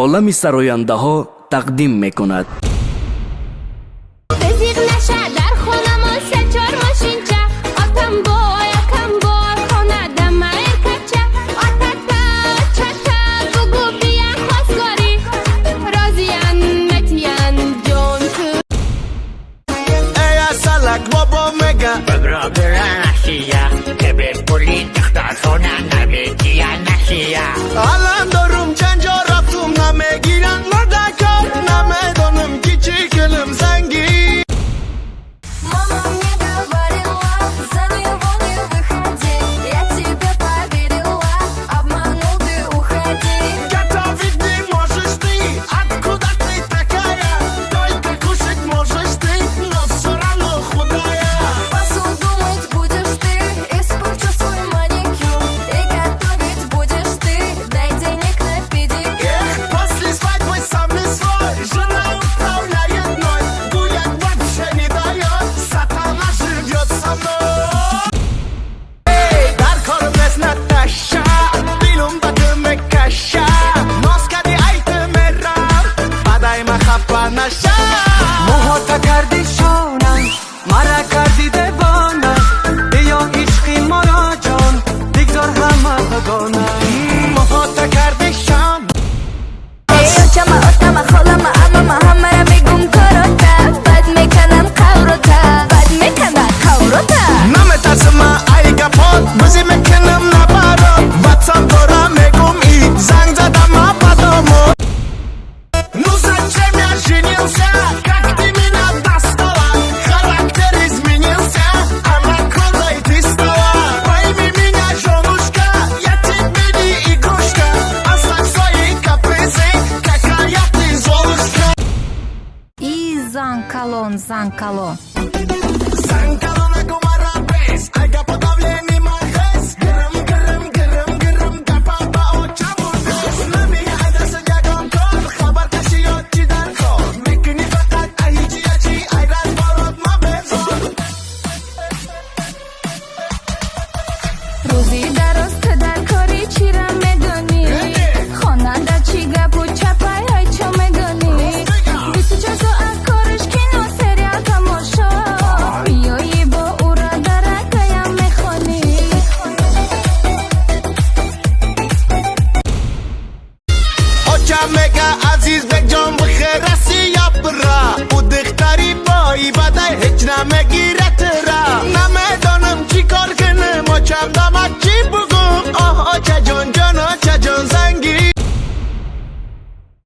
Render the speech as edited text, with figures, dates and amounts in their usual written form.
олами сарояндаҳо тақдим мекунад. الان دارم چند جا رفتم نمیگیرن ندکار نمیدانم کی چی کلم زنگی Мама мне говорила, за него не выходи. Я тебе поверила, обманул ты, уходи. Готовить не можешь ты, откуда ты такая? Только кушать можешь ты, но все равно худая. Посуду мыть будешь ты, испорчу свой маникюр. И готовить будешь ты, дай денег на педикюр. После свадьбы сам не свой, жена управляет мной. Гулять вообще не дает, сатана живет со мной. Эй, дар корм незнат таша, дилум бадым каша. Носкади айтмерам, бадай махапа наша. موهاتا کردی شانم مرا کردی دیوانه بیا عشقی مرا جان بگذار همه بگانه موهاتا کردی شام ای اوچما اوتما خالما اماما همه را میگم کاروتا بد میکنن قوروتا بد میکنن قوروتا نمیترسم ای گپات بزی میکنم نبرات واتساپ دارم میگم ای زنگ زدم بدامو Ну зачем я женился, как ты меня достала? Характер изменился, а на круглой ты стала. Пойми меня, женушка, я тебе не игрушка. Оставь свои капризы, какая ты золушка. І занкало. Санкалона гумарабес, айга подавление махес. Грым, грым, грым, грым, капапа очамурдес. Нами айдаса ягам кор, хабар кашиёт чи дар кор. Мекуни фақат айчи ячи, ай разборот ма безор. روزی درست در کاری چی را میدونی خاننده چی گپ و چپای های چو میدونی 24 ساعت کارش کینو سریال تماشا بیایی با او را درکایم میخونی Очам мега азиз бек ҷон бихер раси япра у духтари бои бадай ҳеҷ намегиратра намедонам чӣ кор кунам очам дамак чӣ бугум оҳ очаҷон ҷоно